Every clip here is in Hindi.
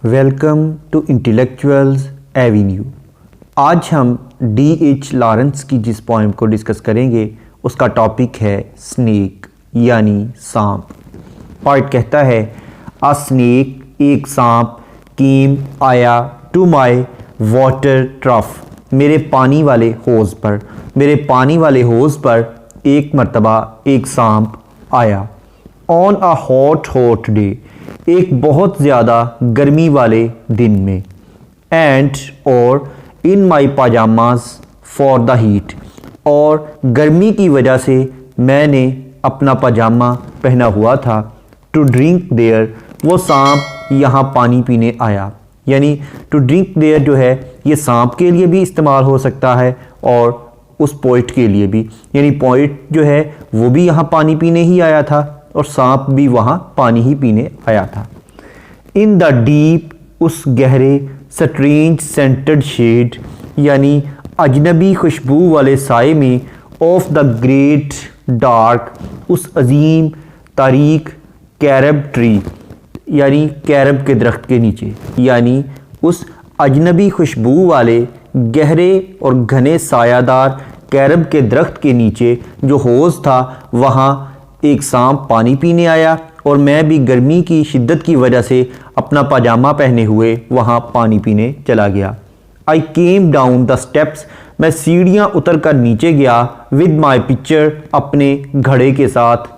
Welcome to intellectuals Avenue. आज हम D.H. लॉरेंस की जिस पोएम को डिस्कस करेंगे उसका टॉपिक है स्नेक यानी सांप। पोएट कहता है अ स्नेक, एक सांप, केम आया टू माई वाटर ट्रफ, मेरे पानी वाले होज़ पर, मेरे पानी वाले होज़ पर एक मर्तबा एक सांप आया। ऑन अ हॉट डे, एक बहुत ज़्यादा गर्मी वाले दिन में। एंड और इन माई पाजामाज फॉर द हीट, और गर्मी की वजह से मैंने अपना पजामा पहना हुआ था। टू ड्रिंक देयर, वो सांप यहाँ पानी पीने आया। यानी टू ड्रिंक देयर जो है ये सांप के लिए भी इस्तेमाल हो सकता है और उस पोइट के लिए भी। यानी पोइट जो है वो भी यहाँ पानी पीने ही आया था और सांप भी वहाँ पानी ही पीने आया था। इन द डीप, उस गहरे, स्ट्रेंज सेंटेड शेड, यानी अजनबी खुशबू वाले साए में, ऑफ द ग्रेट डार्क, उस अजीम तारीक कैरब ट्री, यानी कैरब के दरख्त के नीचे, यानी उस अजनबी खुशबू वाले गहरे और घने सायादार कैरब के दरख्त के नीचे जो होज़ था वहाँ एक सांप पानी पीने आया और मैं भी गर्मी की शिद्दत की वजह से अपना पजामा पहने हुए वहाँ पानी पीने चला गया। आई केम डाउन द स्टेप्स, मैं सीढ़ियाँ उतर कर नीचे गया। विद माई पिक्चर, अपने घड़े के साथ,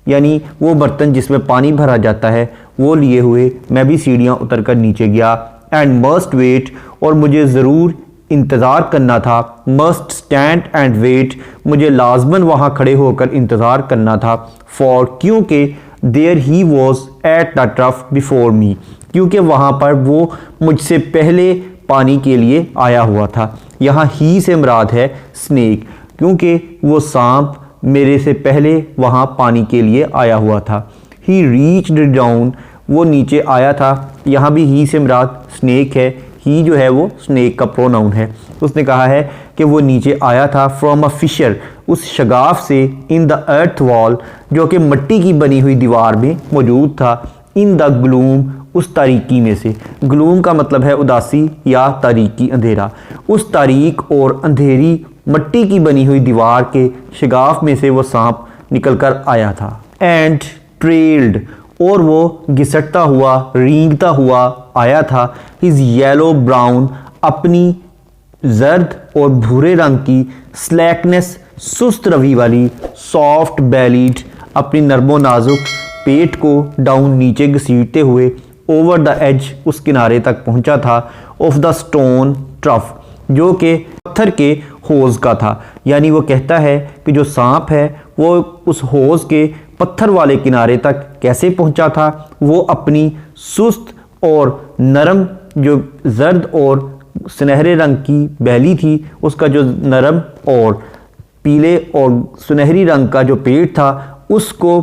यानी वो बर्तन जिसमें पानी भरा जाता है वो लिए हुए मैं भी सीढ़ियाँ उतर कर नीचे गया। एंड मस्ट वेट, और मुझे ज़रूर इंतज़ार करना था। मस्ट स्टैंड एंड वेट, मुझे लाजमन वहाँ खड़े होकर इंतज़ार करना था। फॉर, क्योंकि there he was at the trough before me, क्योंकि वहाँ पर वो मुझसे पहले पानी के लिए आया हुआ था। यहाँ ही से मुराद है स्नेक, क्योंकि वो सांप मेरे से पहले वहाँ पानी के लिए आया हुआ था। ही रीच्ड डाउन, वो नीचे आया था। यहाँ भी ही से मुराद स्नेक है। ही जो है वो स्नेक का प्रोनाउन है। उसने कहा है कि वो नीचे आया था फ्रॉम अ फिशर, उस शगाफ से, इन द अर्थ वॉल, जो कि मिट्टी की बनी हुई दीवार में मौजूद था। इन द ग्लूम, उस तारीकी में से। ग्लूम का मतलब है उदासी या तारीकी, अंधेरा। उस तारीक और अंधेरी मिट्टी की बनी हुई दीवार के शगाफ में से वो सांप निकल कर आया था। एंड ट्रेल्ड, और वो घिसटता हुआ, रेंगता हुआ आया था। हिज येलो ब्राउन, अपनी जर्द और भूरे रंग की, स्लैकनेस, सुस्त रवि वाली, सॉफ्ट बेलीड, अपनी नरमो नाजुक पेट को डाउन नीचे घसीटते हुए, ओवर द एज, उस किनारे तक पहुंचा था। ऑफ द स्टोन ट्रफ, जो कि पत्थर के होज़ का था। यानी वो कहता है कि जो सांप है वो उस होज़ के पत्थर वाले किनारे तक कैसे पहुंचा था। वो अपनी सुस्त और नरम, जो जर्द और सुनहरे रंग की बैली थी, उसका जो नरम और पीले और सुनहरी रंग का जो पेट था, उसको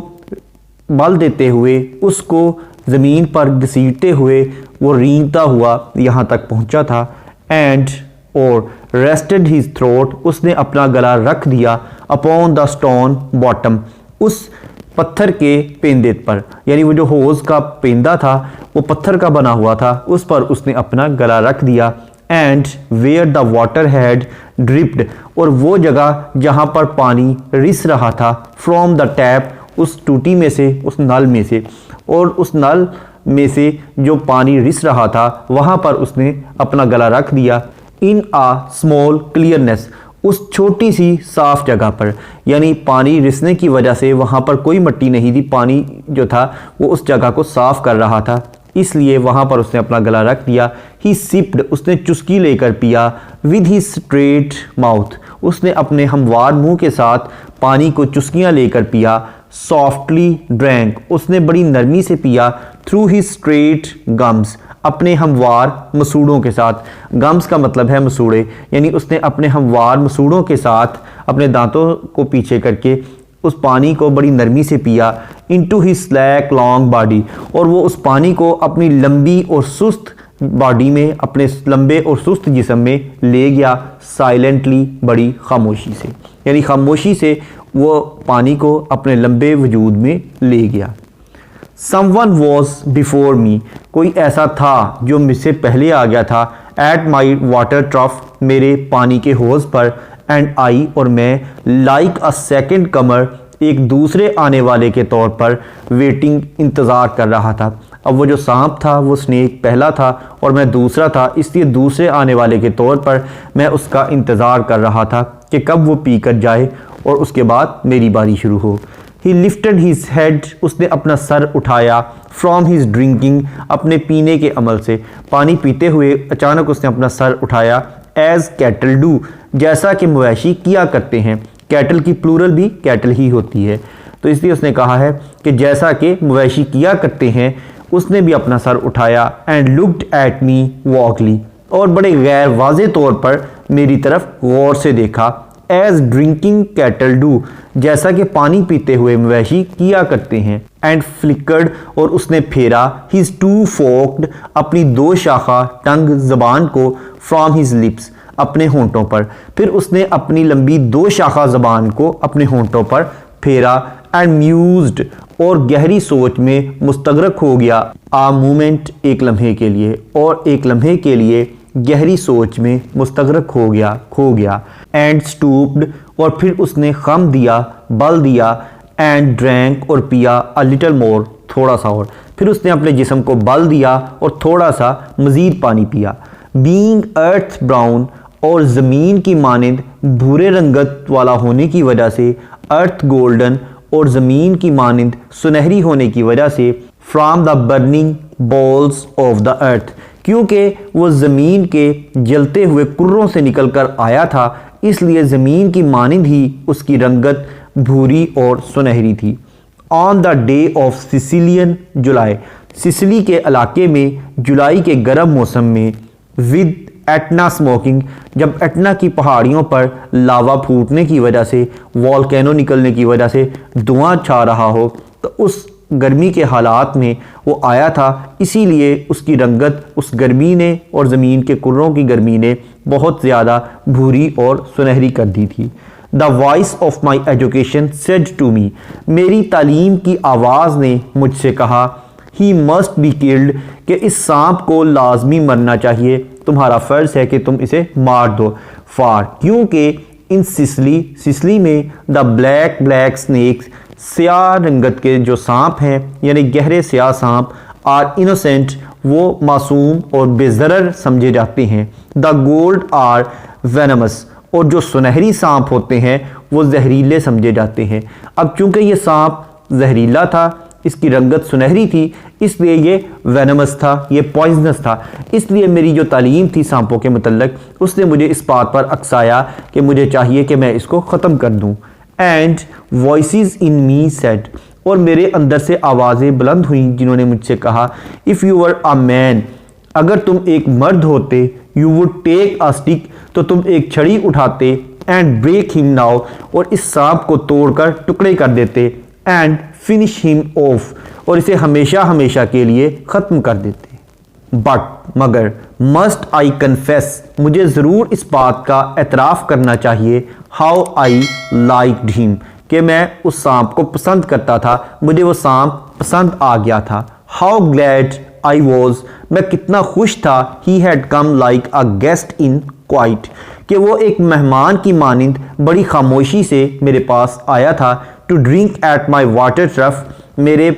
बल देते हुए, उसको ज़मीन पर घसीटते हुए वो रेंगता हुआ यहाँ तक पहुँचा था। एंड और रेस्टेड हिज थ्रोट, उसने अपना गला रख दिया। अपॉन द स्टोन बॉटम, उस पत्थर के पेंदे पर, यानी वो जो होज़ का पेंदा था वो पत्थर का बना हुआ था, उस पर उसने अपना गला रख दिया। And where the water had dripped, और वो जगह जहाँ पर पानी रिस रहा था, फ्रॉम द टैप, उस टूटी में से, उस नल में से, और उस नल में से जो पानी रिस रहा था वहाँ पर उसने अपना गला रख दिया। इन आ स्मॉल क्लियरनेस, उस छोटी सी साफ़ जगह पर, यानी पानी रिसने की वजह से वहाँ पर कोई मिट्टी नहीं थी, पानी जो था वो उस जगह को साफ़ कर रहा था, इसलिए वहाँ पर उसने अपना गला रख दिया। ही सिप्ड, उसने चुस्की लेकर पिया। विद ही स्ट्रेट माउथ, उसने अपने हमवार मुंह के साथ पानी को चुस्कियाँ लेकर पिया। सॉफ्टली ड्रैंक, उसने बड़ी नरमी से पिया। थ्रू ही स्ट्रेट गम्स, अपने हमवार मसूड़ों के साथ। गम्स का मतलब है मसूड़े, यानी उसने अपने हमवार मसूड़ों के साथ अपने दांतों को पीछे करके उस पानी को बड़ी नरमी से पिया। इनटू ही स्लैक लॉन्ग बॉडी, और वो उस पानी को अपनी लंबी और सुस्त बॉडी में, अपने लंबे और सुस्त जिस्म में ले गया। साइलेंटली, बड़ी खामोशी से, यानी खामोशी से वो पानी को अपने लंबे वजूद में ले गया। समवन वॉज बिफोर मी, कोई ऐसा था जो मुझसे पहले आ गया था। एट माई वाटर ट्रफ, मेरे पानी के हौज़ पर। एंड आई, और मैं, लाइक अ सेकेंड कमर, एक दूसरे आने वाले के तौर पर, वेटिंग, इंतज़ार कर रहा था। अब वो जो सांप था वो स्नेक पहला था और मैं दूसरा था, इसलिए दूसरे आने वाले के तौर पर मैं उसका इंतज़ार कर रहा था कि कब वो पी कर जाए और उसके बाद मेरी बारी शुरू हो। ही लिफ्टेड हिज हेड, उसने अपना सर उठाया। फ्रॉम हिज ड्रिंकिंग, अपने पीने के अमल से, पानी पीते हुए अचानक उसने अपना सर उठाया। एज कैटल डू, जैसा कि मवेशी किया करते हैं। कैटल की प्लूरल भी कैटल ही होती है, तो इसलिए उसने कहा है कि जैसा कि मवेशी किया करते हैं, उसने भी अपना सर उठाया। एंड लुक्ड एट मी वॉकली, और बड़े गैर वाज़े तौर पर मेरी तरफ गौर से देखा। एज ड्रिंकिंग कैटल डू, जैसा कि पानी पीते हुए मवेशी किया करते हैं। एंड फ्लिकर्ड, और उसने फेरा। हिज टू फोक्ड, अपनी दो शाखा टंग, जबान को। फ्रॉम हिज लिप्स, अपने होंठों पर। फिर उसने अपनी लंबी दो शाखा जबान को अपने होंठों पर फेरा। एंड म्यूज्ड, और गहरी सोच में मुस्तगरक हो गया। आ मोमेंट, एक लम्हे के लिए, और एक लम्हे के लिए गहरी सोच में मुस्तगरक हो गया, खो गया। एंड स्टूप्ड, और फिर उसने खम दिया, बल दिया। एंड ड्रैंक, और पिया। अ लिटल मोर, थोड़ा सा और। फिर उसने अपने जिस्म को बल दिया और थोड़ा सा मज़ीद पानी पिया। बीइंग अर्थ ब्राउन, और ज़मीन की मानंद भूरे रंगत वाला होने की वजह से। अर्थ गोल्डन, और ज़मीन की मानंद सुनहरी होने की वजह से। From the burning bowels of the अर्थ, क्योंकि वो ज़मीन के जलते हुए कुर्रों से निकल कर आया था, इसलिए ज़मीन की मानंद ही उसकी रंगत भूरी और सुनहरी थी। On the day of Sicilian July, Sicily के इलाके में जुलाई के गर्म मौसम में। विद एटना स्मोकिंग, जब एटना की पहाड़ियों पर लावा फूटने की वजह से, वॉल्केनो निकलने की वजह से धुआं छा रहा हो, तो उस गर्मी के हालात में वो आया था, इसीलिए उसकी रंगत उस गर्मी ने और ज़मीन के कुर्रों की गर्मी ने बहुत ज़्यादा भूरी और सुनहरी कर दी थी। The voice of my education said to me, मेरी तालीम की आवाज़ ने मुझसे कहा। ही मस्ट बी किल्ड, कि इस सांप को लाजमी मरना चाहिए, तुम्हारा फ़र्ज़ है कि तुम इसे मार दो। फार, क्योंकि इन सिसली में द ब्लैक स्नेक्स, स्याह रंगत के जो सांप हैं, यानी गहरे स्याह सांप, आर इनोसेंट, वो मासूम और बेज़रर समझे जाते हैं। द गोल्ड आर वेनमस, और जो सुनहरी सांप होते हैं वो जहरीले समझे जाते हैं। अब चूंकि ये सांप जहरीला था, इसकी रंगत सुनहरी थी, इसलिए ये वेनमस था, ये पॉइजनस था। इसलिए मेरी जो तालीम थी सांपों के मतलब, उसने मुझे इस बात पर अक्साया कि मुझे चाहिए कि मैं इसको ख़त्म कर दूँ। And voices in me said, और मेरे अंदर से आवाज़ें बुलंद हुई जिन्होंने मुझसे कहा। If you were a man, अगर तुम एक मर्द होते। You would take a stick, तो तुम एक छड़ी उठाते। एंड ब्रेक हिम नाउ, और इस सांप को तोड़कर टुकड़े कर देते। एंड फिनिश हिम ऑफ, और इसे हमेशा हमेशा के लिए ख़त्म कर देते। बट, मगर, मस्ट आई कन्फेस, मुझे ज़रूर इस बात का एतराफ़ करना चाहिए। हाउ आई लाइक्ड हिम, कि मैं उस सांप को पसंद करता था, मुझे वो सांप पसंद आ गया था। हाउ ग्लैड आई वॉज, मैं कितना खुश था। He had come like a guest in quite, कि वो एक मेहमान की मानिंद बड़ी खामोशी से मेरे पास आया था। To drink at my water trough, मेरे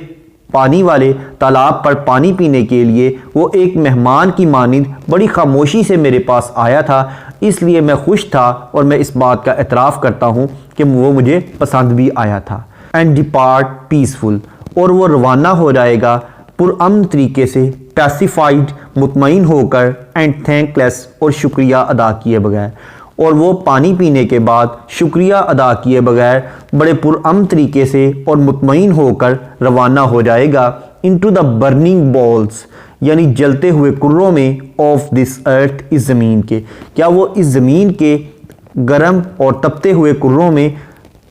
पानी वाले तालाब पर पानी पीने के लिए वो एक मेहमान की मानिंद बड़ी खामोशी से मेरे पास आया था, इसलिए मैं खुश था और मैं इस बात का एतराफ़ करता हूँ कि वो मुझे पसंद भी आया था। एंड डिपार्ट पीसफुल, और वो रवाना हो जाएगा पुरअमन तरीके से, पैसिफाइड, मुतमईन होकर। एंड थैंकलेस, और शुक्रिया अदा किए बगैर, और वो पानी पीने के बाद शुक्रिया अदा किए बगैर बड़े पुरअमन तरीके से और मुतमईन होकर रवाना हो जाएगा। इनटू द बर्निंग बॉल्स, यानी जलते हुए कुर्रों में। ऑफ दिस अर्थ, इस ज़मीन के, क्या वो इस ज़मीन के गर्म और तपते हुए कुर्रों में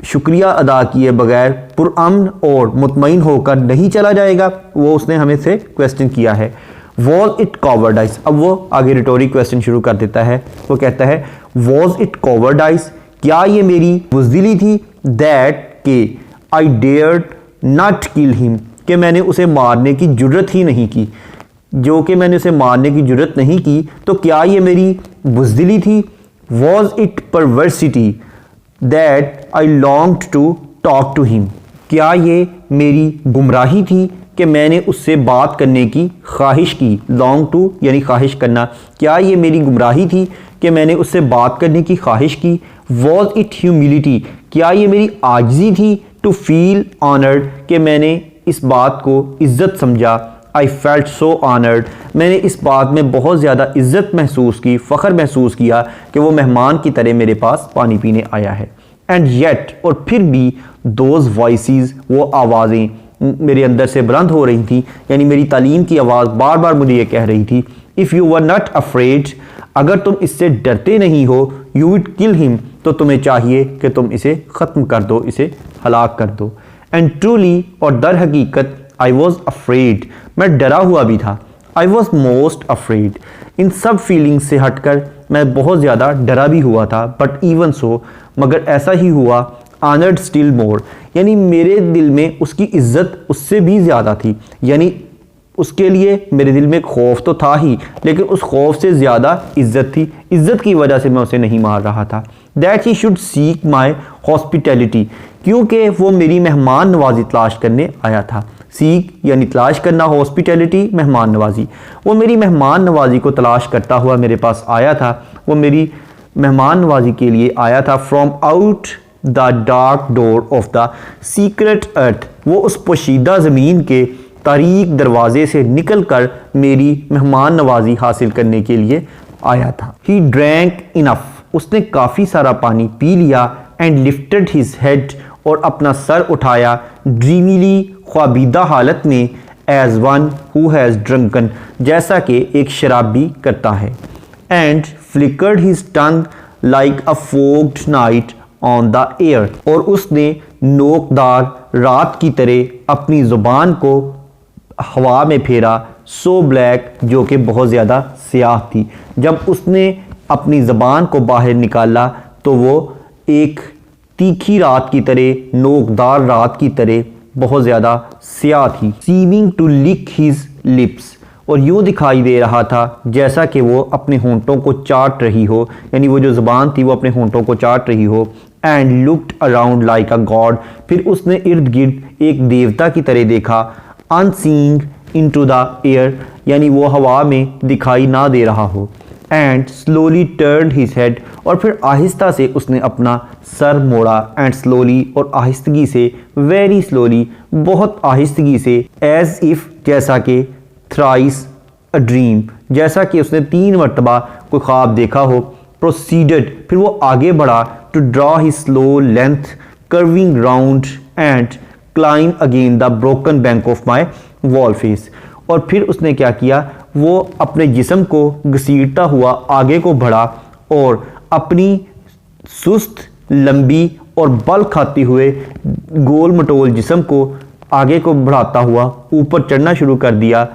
शुक्रिया अदा किए बगैर पुरअमन और मुतमईन होकर नहीं चला जाएगा? वो उसने हमें से क्वेश्चन किया है। वॉज इट कॉवर्डाइज, अब वो आगे रिटोरिक क्वेश्चन शुरू कर देता है। वो कहता है वॉज इट कॉवर्डाइज, क्या ये मेरी बुज़दिली थी? दैट के आई डेयर्ड नॉट किल हिम, कि मैंने उसे मारने की जुर्रत ही नहीं की, जो कि मैंने उसे मारने की जुर्रत नहीं की, तो क्या ये मेरी बुज़दिली थी? Was it perversity that I longed to talk to him? क्या ये मेरी गुमराही थी कि मैंने उससे बात करने की ख्वाहिश की? लॉन्ग टू यानी ख्वाहिश करना। क्या ये मेरी गुमराही थी कि मैंने उससे बात करने की ख्वाहिश की? Was it humility? क्या ये मेरी आजिज़ी थी? टू फील ऑनर्ड कि मैंने इस बात को इज़्ज़त समझा। आई फेल्ट सो ऑनर्ड, मैंने इस बात में बहुत ज़्यादा इज़्ज़त महसूस की, फ़ख्र महसूस किया कि वो मेहमान की तरह मेरे पास पानी पीने आया है। एंड येट, और फिर भी दोज वॉइसेस, वो आवाज़ें मेरे अंदर से बुलंद हो रही थी, यानी मेरी तालीम की आवाज़ बार बार मुझे ये कह रही थी, if you were not afraid, अगर तुम इससे डरते नहीं हो, यू वुड किल हिम, तो तुम्हें चाहिए कि तुम इसे ख़त्म कर दो, इसे हलाक कर दो। एंड ट्रूली, और दर हकीकत, आई वॉज अफ्रेड, मैं डरा हुआ भी था। आई वॉज मोस्ट अफ्रेड, इन सब फीलिंग्स से हटकर मैं बहुत ज़्यादा डरा भी हुआ था। बट इवन सो, मगर ऐसा ही हुआ, ऑनर्ड स्टिल मोर, यानी मेरे दिल में उसकी इज़्ज़त उससे भी ज़्यादा थी, यानी उसके लिए मेरे दिल में खौफ तो था ही, लेकिन उस खौफ से ज़्यादा इज़्ज़त थी। इज़्ज़त की वजह से मैं उसे नहीं मार रहा था। That he should seek my hospitality, क्योंकि वो मेरी मेहमान नवाजी तलाश करने आया था। सीक यानी तलाश करना, हॉस्पिटैलिटी मेहमान नवाजी। वो मेरी मेहमान नवाजी को तलाश करता हुआ मेरे पास आया था, वो मेरी मेहमान नवाजी के लिए आया था। From out the dark door of the secret earth, वो उस पोशीदा ज़मीन के तारीक दरवाजे से निकल कर मेरी मेहमान नवाजी हासिल करने के लिए आया था। ही ड्रैंक इनफ, उसने काफ़ी सारा पानी पी लिया। एंड लिफ्टेड हिज हेड, और अपना सर उठाया। ड्रीमीली, ख्वाबीदा हालत में। As one who has drunken, जैसा कि एक शराबी करता है। And flickered his tongue like a forked night on the air, और उसने नोकदार रात की तरह अपनी ज़ुबान को हवा में फेरा। सो ब्लैक, जो कि बहुत ज़्यादा स्याह थी। जब उसने अपनी ज़बान को बाहर निकाला तो वो एक तीखी रात की तरह, नोकदार रात की तरह बहुत ज़्यादा स्याह थी। Seeming to lick his lips, और यूँ दिखाई दे रहा था जैसा कि वो अपने होंठों को चाट रही हो, यानी वो जो ज़बान थी वो अपने होंठों को चाट रही हो। And looked around like a God, फिर उसने इर्द गिर्द एक देवता की तरह देखा। अनसीइंग इनटू द एयर, यानी वो हवा में दिखाई ना दे रहा हो। And slowly turned his head, और फिर आहिस्ता से उसने अपना सर मोड़ा। एंड स्लोली, और आहिस्तगी से, वेरी स्लोली, बहुत आहिस्तगी से। एज इफ़, जैसा कि थ्राइस अ ड्रीम, जैसा कि उसने 3 मरतबा कोई ख्वाब देखा हो। प्रोसीडेड, फिर वो आगे बढ़ा। To draw his slow length curving round and climb again the broken bank of my wall face, और फिर उसने क्या किया, वो अपने जिस्म को घसीटता हुआ आगे को बढ़ा और अपनी सुस्त, लंबी और बल खाती हुए गोल मटोल जिस्म को आगे को बढ़ाता हुआ ऊपर चढ़ना शुरू कर दिया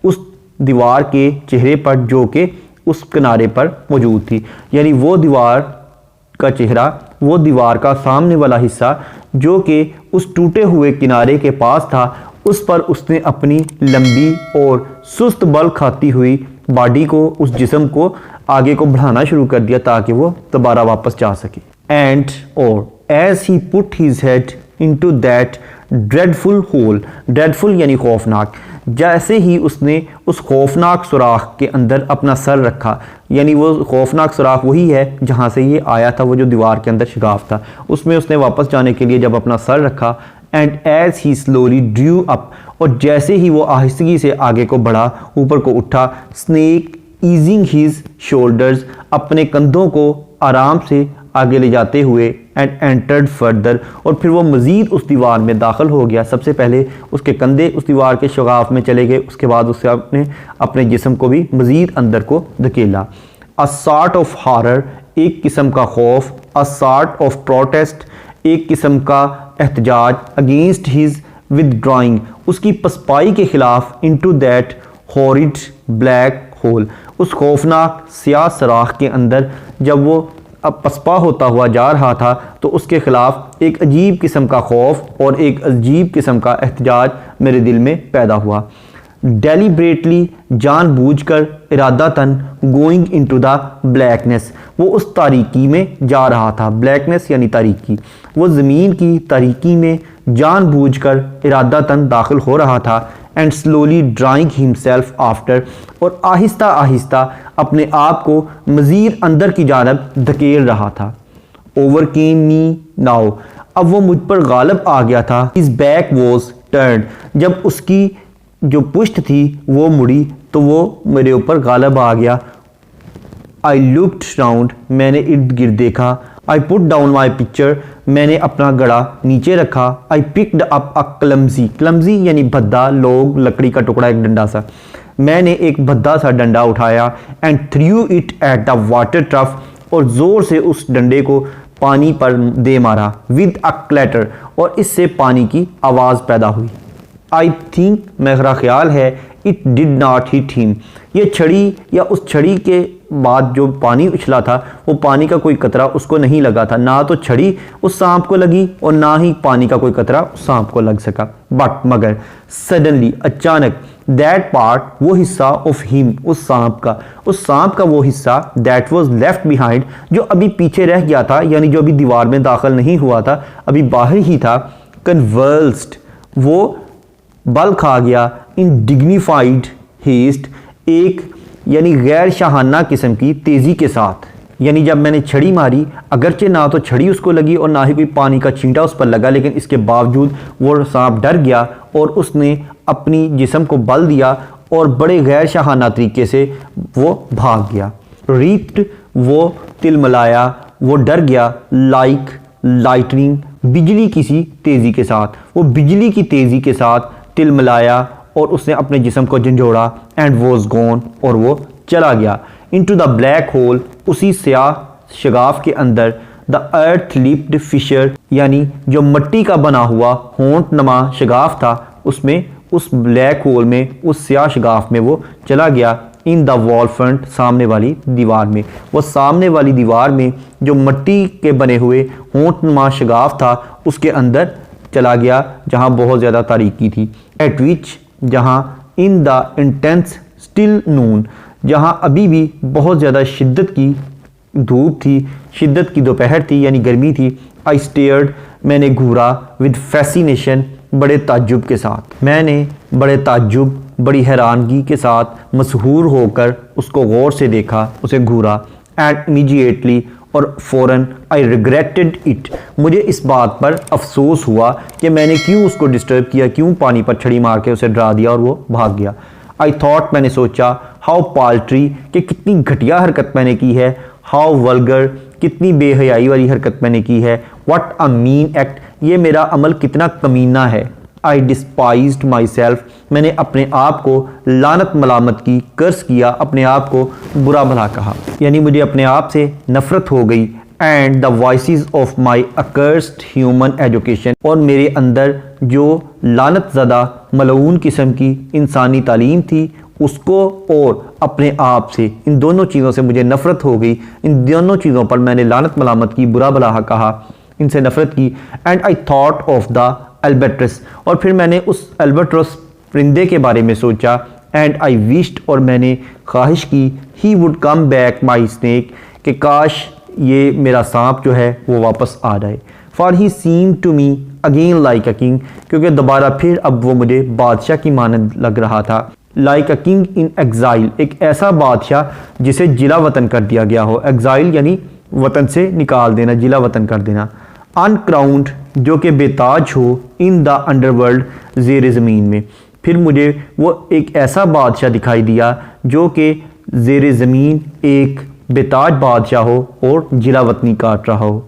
उस दीवार के चेहरे पर, जो कि उस किनारे पर मौजूद थी। यानी वो दीवार का चेहरा, वो दीवार का सामने वाला हिस्सा जो कि उस टूटे हुए किनारे के पास था, उस पर उसने अपनी लंबी और सुस्त बल खाती हुई बॉडी को, उस जिस्म को आगे को बढ़ाना शुरू कर दिया ताकि वो दोबारा वापस जा सके। एंड और as he put his head into that dreadful hole, dreadful यानी खौफनाक, जैसे ही उसने उस खौफनाक सुराख के अंदर अपना सर रखा, यानी वो खौफनाक सुराख वही है जहाँ से ये आया था, वो जो दीवार के अंदर शिगाफ था, उसमें उसने वापस जाने के लिए जब अपना सर रखा। And as he slowly drew up, और जैसे ही वो आहिस्तगी से आगे को बढ़ा, ऊपर को उठा। स्नेक ईजिंग हिज शोल्डर्स, अपने कंधों को आराम से आगे ले जाते हुए। एंड एंटर्ड फर्दर, और फिर वो मज़ीद उस दीवार में दाखिल हो गया। सबसे पहले उसके कंधे उस दीवार के शगाफ में चले गए, उसके बाद उससे अपने जिस्म को भी मज़ीद अंदर को धकेला। अ सॉर्ट ऑफ हॉरर, एक किस्म का खौफ। अ सॉर्ट ऑफ प्रोटेस्ट, एक किस्म का एहतजाज। अगेंस्ट हिज विदड्रॉइंग, उसकी पसपाई के ख़िलाफ़। Into that horrid black hole, उस खौफनाक स्याह सराख के अंदर जब वो अब पसपा होता हुआ जा रहा था तो उसके ख़िलाफ़ एक अजीब किस्म का खौफ और एक अजीब किस्म का एहतजाज मेरे दिल में पैदा हुआ। डेलिब्रेटली, जानबूझकर, इरादतन, गोइंग इनटू द ब्लैकनेस, वो उस तारीकी में जा रहा था। ब्लैकनेस यानी तारीकी, वो ज़मीन की तारीकी में जानबूझकर, इरादतन दाखिल हो रहा था। And slowly drawing himself after, और आहिस्ता आहिस्ता अपने आप को मज़ीद अंदर की जानब धकेल रहा था। ओवरकेम मी नाउ, अब वो मुझ पर गालिब आ गया था। हिज बैक वॉज टर्न, जब उसकी जो पुश्त थी वो मुड़ी तो वो मेरे ऊपर गालिब आ गया। आई लुक्ड राउंड, मैंने इर्द गिर्द देखा। I put down my picture, मैंने अपना गड़ा नीचे रखा। I picked up a clumsy, clumsy यानी भद्दा, लोग, लकड़ी का टुकड़ा, एक डंडा सा। मैंने एक भद्दा सा डंडा उठाया and through it at the water trough, और ज़ोर से उस डंडे को पानी पर दे मारा। विद अ क्लैटर, और इससे पानी की आवाज़ पैदा हुई। आई थिंक, मेरा ख्याल है, it did not hit him, ये छड़ी या उस छड़ी के बाद जो पानी उछला था वो पानी का कोई कतरा उसको नहीं लगा था। ना तो छड़ी उस सांप को लगी और ना ही पानी का कोई कतरा उस सांप को लग सका। बट मगर सडनली, अचानक, दैट पार्ट, वो हिस्सा, ऑफ हिम, उस सांप का वो हिस्सा, दैट वॉज लेफ्ट बिहाइंड, जो अभी पीछे रह गया था, यानी जो अभी दीवार में दाखिल नहीं हुआ था, अभी बाहर ही था, कन्वर्स्ड, वो बल खा गया। इन डिग्निफाइड हेस्ट, एक यानी गैर शाहाना किस्म की तेज़ी के साथ, यानी जब मैंने छड़ी मारी, अगरचे ना तो छड़ी उसको लगी और ना ही कोई पानी का छींटा उस पर लगा, लेकिन इसके बावजूद वो सांप डर गया और उसने अपनी जिस्म को बल दिया और बड़े गैर शाहाना तरीके से वो भाग गया। रीप्ड, वो तिलमिलाया, वो डर गया। लाइक लाइटनिंग, बिजली किसी तेज़ी के साथ, वो बिजली की तेज़ी के साथ तिलमिलाया और उसने अपने जिस्म को झंझोड़ा। एंड वॉज गॉन, और वो चला गया। इनटू द ब्लैक होल, उसी स्याह शगाफ के अंदर। द अर्थ लिप्ड फिशर, यानी जो मिट्टी का बना हुआ होंठ नमा शगाफ था, उसमें, उस ब्लैक होल में, उस स्याह शगाफ में वो चला गया। इन द वॉल फ्रंट, सामने वाली दीवार में, वो सामने वाली दीवार में जो मिट्टी के बने हुए होंठ नमा शगाफ था उसके अंदर चला गया, जहाँ बहुत ज़्यादा तारीकी थी। एट विच, जहाँ, इन द इंटेंस स्टिल नून, जहाँ अभी भी बहुत ज़्यादा शिद्दत की धूप थी, शिद्दत की दोपहर थी, यानी गर्मी थी। आई स्टेयर्ड, मैंने घूरा। विद फैसिनेशन, बड़े ताज्जुब के साथ, मैंने बड़े ताज्जुब, बड़ी हैरानगी के साथ मशहूर होकर उसको गौर से देखा, उसे घूरा। एंड इमीडिएटली, और फ़ौरन, आई रिग्रेटेड इट, मुझे इस बात पर अफसोस हुआ कि मैंने क्यों उसको डिस्टर्ब किया, क्यों पानी पर छड़ी मार के उसे डरा दिया और वो भाग गया। आई थॉट, मैंने सोचा, हाउ पाल्ट्री, कि कितनी घटिया हरकत मैंने की है। हाउ वल्गर, कितनी बेहयाई वाली हरकत मैंने की है। व्हाट अ मीन एक्ट, ये मेरा अमल कितना कमीना है। आई डिस्पाइज्ड माई सेल्फ, मैंने अपने आप को लानत मलामत की, कर्स किया, अपने आप को बुरा भला कहा, यानी मुझे अपने आप से नफ़रत हो गई। And the voices of my accursed human education, और मेरे अंदर जो लानत ज़दा मलऊन किस्म की इंसानी तालीम थी उसको और अपने आप से, इन दोनों चीज़ों से मुझे नफ़रत हो गई। इन दोनों चीज़ों पर मैंने लानत मलामत की, बुरा भला कहा, इनसे नफ़रत की। And I thought of the albatross, और फिर मैंने उस एल्बेट्रस परिंदे के बारे में सोचा। एंड आई विश्ड, और मैंने ख्वाहिश की, he would come back my snake, कि काश ये मेरा सांप जो है वो वापस आ जाए। For he seem to me again like a king, क्योंकि दोबारा फिर अब वो मुझे बादशाह की मानद लग रहा था। Like a king in exile, एक ऐसा बादशाह जिसे जिला वतन कर दिया गया हो। एग्ज़ाइल यानी वतन से निकाल देना, जिला वतन कर देना। अनक्राउंड, जो कि बेताज हो। इन द अंडरवर्ल्ड, ज़ेर ज़मीन में, फिर मुझे वो एक ऐसा बादशाह दिखाई दिया जो कि ज़ेर ज़मीन एक बेताज बादशाह हो और जिला वतनी काट रहा हो।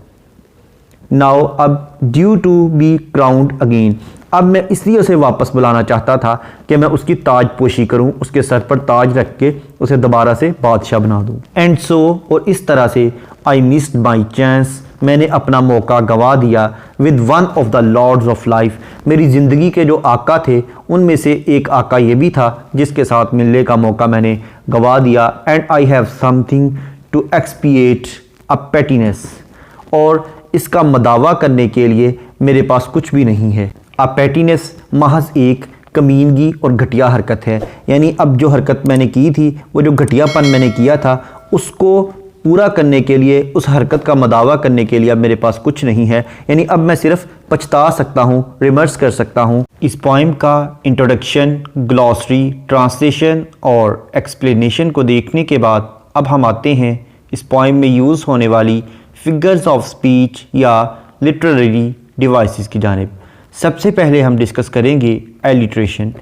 नाउ, अब due to be crowned again, अब मैं इसलिए उसे वापस बुलाना चाहता था कि मैं उसकी ताज पोशी करूं, उसके सर पर ताज रख के उसे दोबारा से बादशाह बना दूं। एंड सो, और इस तरह से, आई मिस्ड माई चांस, मैंने अपना मौका गवा दिया। With one of the lords of life, मेरी ज़िंदगी के जो आका थे उनमें से एक आका ये भी था जिसके साथ मिलने का मौका मैंने गवा दिया। And I have something to expiate pettiness, और इसका मदावा करने के लिए मेरे पास कुछ भी नहीं है। पेटीनेस महज एक कमीनगी और घटिया हरकत है, यानी अब जो हरकत मैंने की थी, वो जो घटियापन मैंने किया था, उसको पूरा करने के लिए, उस हरकत का मदावा करने के लिए अब मेरे पास कुछ नहीं है, यानी अब मैं सिर्फ पछता सकता हूँ, रिमर्स कर सकता हूँ। इस पोइम का इंट्रोडक्शन, ग्लॉसरी, ट्रांसलेशन और एक्सप्लेनेशन को देखने के बाद अब हम आते हैं इस पोइम में यूज़ होने वाली फिगर्स ऑफ स्पीच या लिटरेरी डिवाइसेस की जानिब। सबसे पहले हम डिस्कस करेंगे एलिट्रेशन।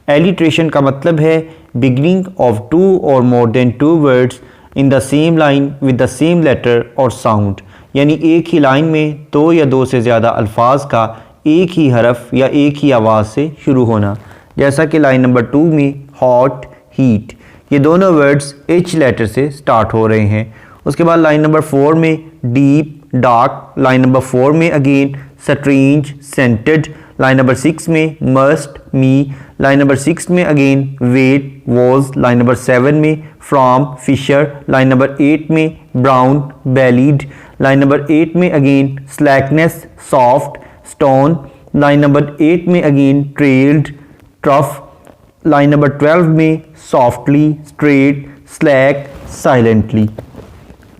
एलिट्रेशन का मतलब है beginning of two or more than two words in the same line with the same letter or sound, यानी एक ही लाइन में दो या दो से ज़्यादा अल्फाज का एक ही हरफ या एक ही आवाज़ से शुरू होना। जैसा कि लाइन नंबर 2 में हॉट, हीट, ये दोनों वर्ड्स एच लेटर से स्टार्ट हो रहे हैं। उसके बाद लाइन नंबर 4 में डीप, डार्क, लाइन नंबर 4 में again strange, scented, line number 6 में मस्ट, मी, लाइन नंबर 6 में again wait, was, line number 7 में फ्रॉम, फिशर, लाइन नंबर 8 में ब्राउन, बेलीड, लाइन नंबर 8 में again slackness, soft, stone, line number 8 में again trailed, trough, line number 12 में softly, straight, slack, silently,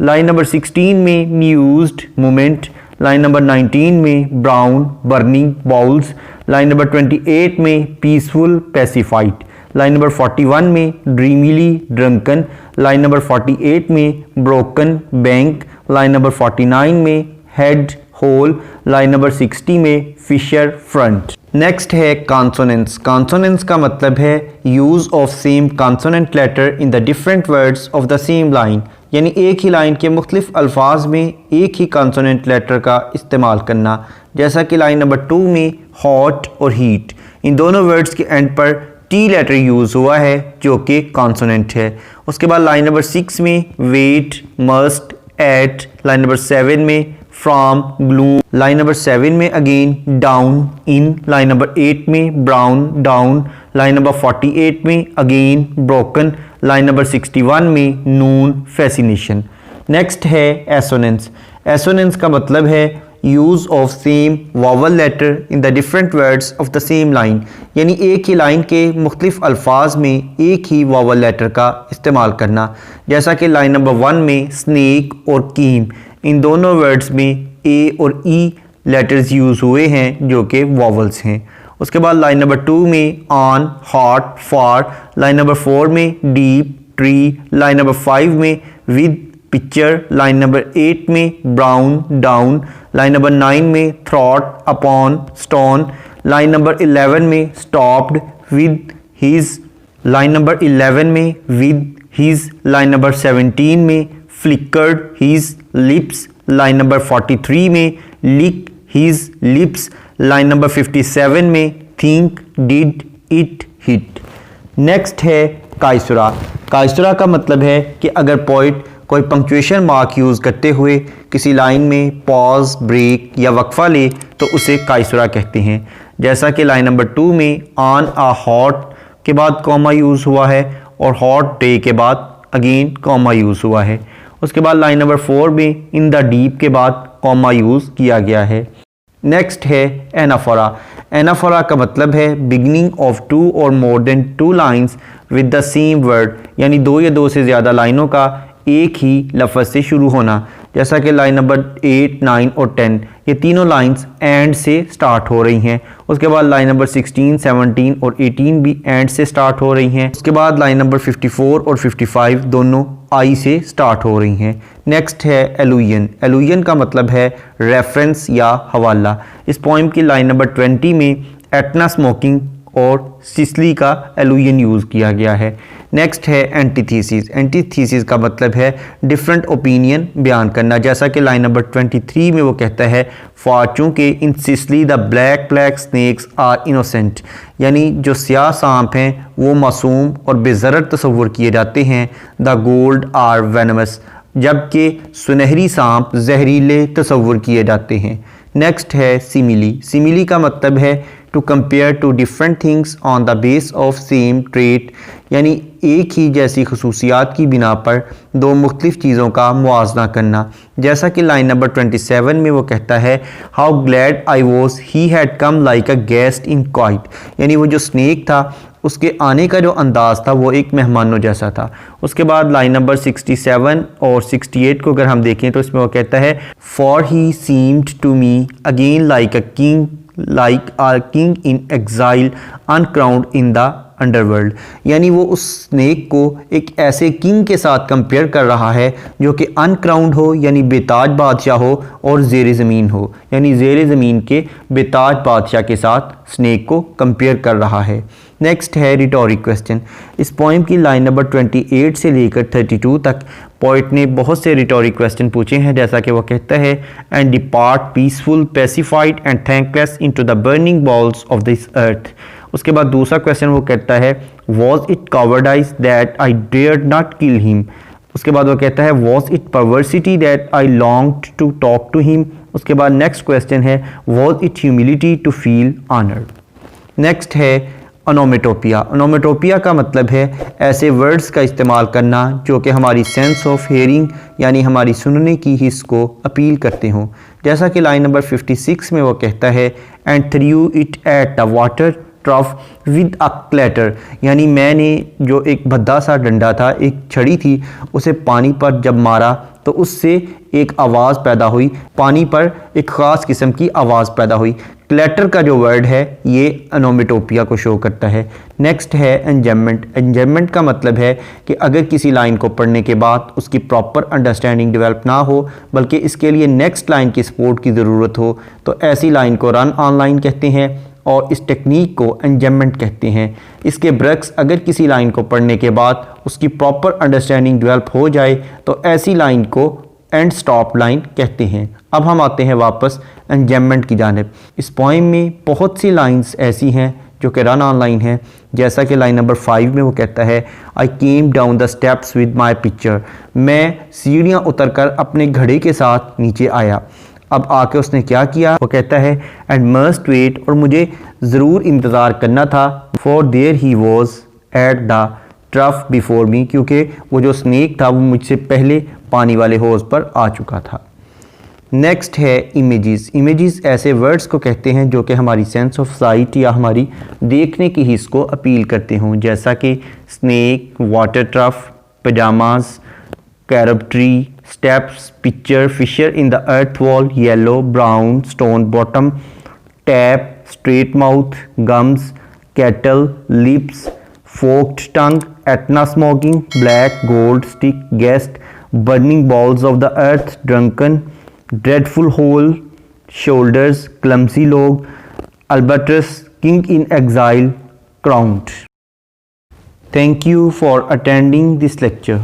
line number 16 में म्यूज्ड, मोमेंट, लाइन नंबर 19 में brown, burning, bowls, line number 28 में पीसफुल, पैसिफाइड, लाइन नंबर 41 में ड्रीमीली, ड्रंकन, लाइन नंबर 48 में ब्रोकन, बैंक, लाइन नंबर 49 में हेड, होल, लाइन नंबर 60 में फिशर, फ्रंट। नेक्स्ट है कॉन्सोनेंट्स। कॉन्सोनेंट्स का मतलब है use of same consonant letter in the different words of the same line, यानी एक ही लाइन के मुख्तलिफ अल्फाज में एक ही कॉन्सोनेंट लेटर का इस्तेमाल करना। जैसा कि लाइन नंबर 2 में हॉट और हीट, इन दोनों वर्ड्स के एंड पर टी लेटर यूज़ हुआ है जो कि कॉन्सोनेंट है। उसके बाद लाइन नंबर 6 में wait, must, at, line number 7 में फ्रॉम, ग्लू, लाइन नंबर 7 में again down, in, line number 8 में ब्राउन, डाउन, लाइन नंबर 48 में अगेन ब्रोकन, लाइन नंबर 61 में नून, फैसिनेशन। नेक्स्ट है एसोनेंस। एसोनेंस का मतलब है use of same vowel letter in the different words of the same line, यानी एक ही लाइन के मुख्तलिफ अल्फाज में एक ही वावल लेटर का इस्तेमाल करना। जैसा कि लाइन नंबर 1 में स्नेक और कीम, इन दोनों वर्ड्स में ए और ई लेटर्स यूज़ हुए हैं जो कि वावल्स हैं। उसके बाद लाइन नंबर 2 में on, hot, far, line number 4 में डीप, ट्री, लाइन नंबर 5 में विद, पिक्चर, लाइन नंबर 8 में ब्राउन, डाउन, लाइन नंबर 9 में throat, upon, stone, line number 11 में stopped, with, his, line number 11 में विद, हिज, लाइन नंबर 17 में flickered, his lips, line number 43 में लिक, हिज लिप्स, लाइन नंबर 57 में think, did, it, hit. Next है कायसुरा। कायसुरा का मतलब है कि अगर पोइट कोई पंक्चुएशन मार्क यूज़ करते हुए किसी लाइन में पॉज, ब्रेक या वक्फा ले तो उसे कायसुरा कहते हैं। जैसा कि लाइन नंबर 2 में ऑन आ हॉट के बाद कॉमा यूज़ हुआ है और हॉट डे के बाद अगेन कॉमा यूज़ हुआ है। उसके बाद लाइन नंबर 4 में इन द डीप के बाद कॉमा यूज़ किया गया है। नेक्स्ट है एनाफोरा। एनाफोरा का मतलब है beginning of two or more than two lines with the same word, यानी दो या दो से ज़्यादा लाइनों का एक ही लफ्ज़ से शुरू होना। जैसा कि लाइन नंबर 8, 9 और 10 ये तीनों लाइंस एंड से स्टार्ट हो रही हैं। उसके बाद लाइन नंबर 16, 17 और 18 भी एंड से स्टार्ट हो रही हैं। उसके बाद लाइन नंबर 54 और 55 दोनों आई से स्टार्ट हो रही हैं। नेक्स्ट है एलुजन। एलुजन का मतलब है रेफरेंस या हवाला। इस पोइम की लाइन नंबर 20 में एटना स्मोकिंग और सिसली का एलुजन यूज़ किया गया है। नेक्स्ट है एंटीथीसिस। एंटीथीसिस का मतलब है डिफरेंट ओपिनियन बयान करना। जैसा कि लाइन नंबर 23 में वो कहता है फॉर चूँकि in Sicily the black snakes are innocent, यानी जो स्याह सांप हैं वो मासूम और बेज़रर तस्वुर किए जाते हैं। द गोल्ड आर वेनमस, जबकि सुनहरी सांप जहरीले तस्वुर किए जाते हैं। नेक्स्ट है सिमिली। सिमिली का मतलब है to compare two different things on the base of same trait, यानी एक ही जैसी खसूसियात की बिना पर दो मुख्तलिफ चीज़ों का मुआवजा करना। जैसा कि लाइन नंबर 27 में वो कहता है how glad I was he had come like a guest in quite, यानी वो जो स्नेक था उसके आने का जो अंदाज़ था वो एक मेहमानों जैसा था। उसके बाद लाइन नंबर 67 और 68 को अगर हम देखें तो इसमें वो कहता है for he seemed to me again like a king in exile uncrowned in the underworld, यानी वो उस स्नेक को एक ऐसे किंग के साथ कंपेयर कर रहा है जो कि अनक्राउंड हो, यानी बेताज बादशाह हो, और ज़ेर ज़मीन हो, यानी ज़ेर ज़मीन के बेताज बादशाह के साथ स्नेक को कंपेयर कर रहा है। नेक्स्ट है रिटोरिक क्वेश्चन। इस पोइम की लाइन नंबर 28 से लेकर 32 तक पोइट ने बहुत से रिटोरिक क्वेश्चन पूछे हैं, जैसा कि वह कहता है and depart peaceful pacified and thankless into the burning bowels of this earth. उसके बाद दूसरा क्वेश्चन वो कहता है was it cowardice that I dared not kill him. उसके बाद वो कहता है was it perversity that I longed to talk to him. उसके बाद नेक्स्ट क्वेश्चन है was it humility to feel honoured. Next है ओनोमेटोपिया। ओनोमेटोपिया का मतलब है ऐसे वर्ड्स का इस्तेमाल करना जो कि हमारी सेंस ऑफ हेयरिंग यानी हमारी सुनने की हिस्स को अपील करते हों। जैसा कि लाइन नंबर 56 में वो कहता है and through it at the water trough with a clatter, यानी मैंने जो एक भद्दा सा डंडा था, एक छड़ी थी, उसे पानी पर जब मारा तो उससे एक आवाज़ पैदा हुई, पानी पर एक ख़ास किस्म की आवाज़ पैदा हुई। क्लैटर का जो वर्ड है ये ओनोमेटोपिया को शो करता है। नेक्स्ट है एंजॉयमेंट। एंजॉयमेंट का मतलब है कि अगर किसी लाइन को पढ़ने के बाद उसकी प्रॉपर अंडरस्टैंडिंग डेवलप ना हो बल्कि इसके लिए नेक्स्ट लाइन की सपोर्ट की ज़रूरत हो तो ऐसी लाइन को रन ऑन लाइन कहते हैं और इस टेक्निक को एंजॉयमेंट कहते हैं। इसके बरक्स अगर किसी लाइन को पढ़ने के बाद उसकी प्रॉपर अंडरस्टैंडिंग डेवलप हो जाए तो ऐसी लाइन को एंड स्टॉप लाइन कहते हैं। अब हम आते हैं वापस एंजॉयमेंट की जानिब। इस पोइम में बहुत सी लाइंस ऐसी हैं जो कि रन ऑन लाइन है, जैसा कि लाइन नंबर 5 में वो कहता है I came down the steps with my pitcher, मैं सीढ़ियाँ उतर कर अपने घड़े के साथ नीचे आया। अब आके उसने क्या किया, वो कहता है एंड मस्ट वेट, और मुझे ज़रूर इंतज़ार करना था, for there he was at the trough before me, क्योंकि वो जो स्नेक था वो मुझसे पहले पानी वाले हौज़ पर आ चुका था। नेक्स्ट है इमेजेस। इमेजेस ऐसे वर्ड्स को कहते हैं जो कि हमारी सेंस ऑफ साइट या हमारी देखने की हिस्स को अपील करते हों, जैसा कि snake, water trough, pyjamas, carob tree, steps, pitcher, fissure in the earth wall, yellow, brown, stone bottom, tap, straight mouth, gums, cattle, lips, forked tongue, Etna smoking, black, gold, stick, guest, burning bowels of the earth, drunken, dreadful hole, shoulders, clumsy log, albatross, king in exile, crowned. Thank you for attending this lecture.